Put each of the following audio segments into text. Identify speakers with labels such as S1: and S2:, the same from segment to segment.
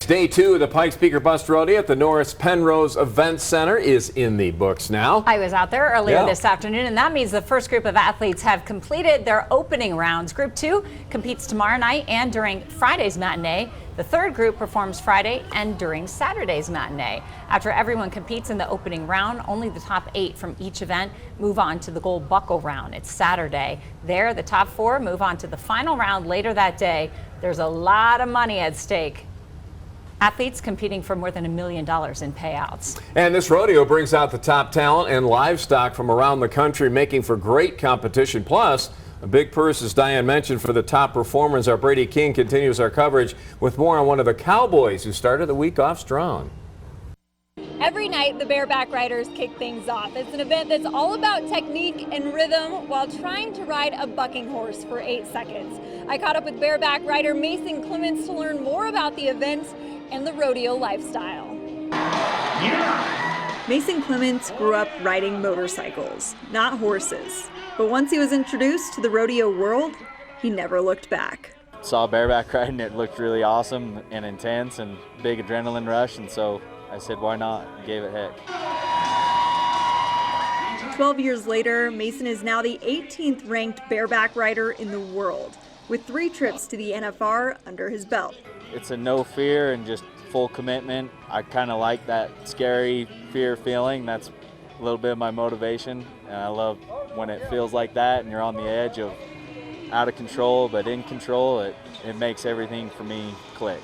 S1: Day 2 of the Pikes Peak or Bust Rodeo at the Norris Penrose Event Center is in the books now.
S2: I was out there earlier this afternoon, and that means the first group of athletes have completed their opening rounds. Group 2 competes tomorrow night and during Friday's matinee. The third group performs Friday and during Saturday's matinee. After everyone competes in the opening round, only the top 8 from each event move on to the gold buckle round. It's Saturday. There, the top 4 move on to the final round later that day. There's a lot of money at stake. Athletes competing for more than $1 million in payouts.
S1: And this rodeo brings out the top talent and livestock from around the country, making for great competition. Plus, a big purse, as Diane mentioned, for the top performers. Our Bradey King continues our coverage with more on one of the cowboys who started the week off strong.
S3: Every night, the bareback riders kick things off. It's an event that's all about technique and rhythm while trying to ride a bucking horse for 8 seconds. I caught up with bareback rider Mason Clements to learn more about the event and the rodeo lifestyle.
S4: Mason Clements grew up riding motorcycles, not horses. But once he was introduced to the rodeo world, he never looked back.
S5: Saw bareback riding, it looked really awesome and intense and big adrenaline rush, and so I said, why not? Gave it heck.
S4: 12 years later, Mason is now the 18th ranked bareback rider in the world, with 3 trips to the NFR under his belt.
S5: It's a no fear and just full commitment. I kind of like that scary fear feeling. That's a little bit of my motivation, and I love when it feels like that and you're on the edge of out of control but in control. It makes everything for me click.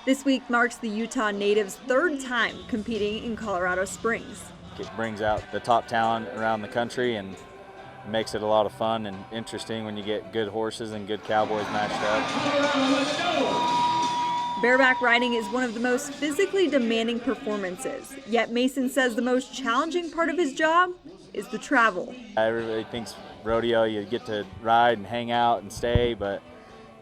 S4: This week marks the Utah native's 3rd time competing in Colorado Springs.
S5: It brings out the top talent around the country and makes it a lot of fun and interesting when you get good horses and good cowboys matched up.
S4: Bareback riding is one of the most physically demanding performances, yet Mason says the most challenging part of his job is the travel.
S5: Everybody thinks rodeo, you get to ride and hang out and stay, but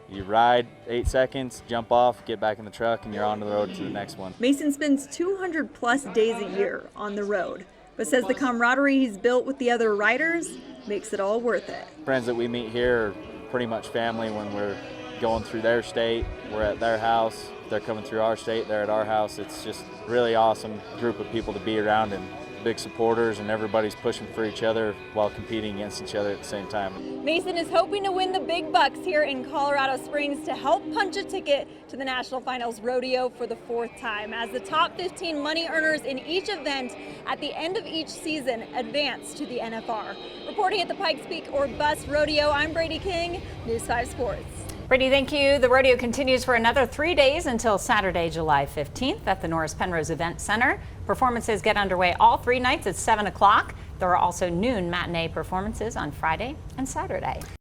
S5: you ride 8 seconds, jump off, get back in the truck, and you're on the road to the next one.
S4: Mason spends 200 plus days a year on the road, but says the camaraderie he's built with the other riders makes it all worth it.
S5: Friends that we meet here are pretty much family. When we're going through their state, we're at their house. If they're coming through our state, they're at our house. It's just a really awesome group of people to be around, and big supporters, and everybody's pushing for each other while competing against each other at the same time.
S3: Mason is hoping to win the big bucks here in Colorado Springs to help punch a ticket to the National Finals Rodeo for the 4th time, as the top 15 money earners in each event at the end of each season advance to the NFR. Reporting at the Pikes Peak or Bust Rodeo, I'm Bradey King, News 5 Sports.
S2: Bradey, thank you. The rodeo continues for another 3 days until Saturday, July 15th at the Norris Penrose Event Center. Performances get underway all 3 nights at 7 o'clock. There are also noon matinee performances on Friday and Saturday.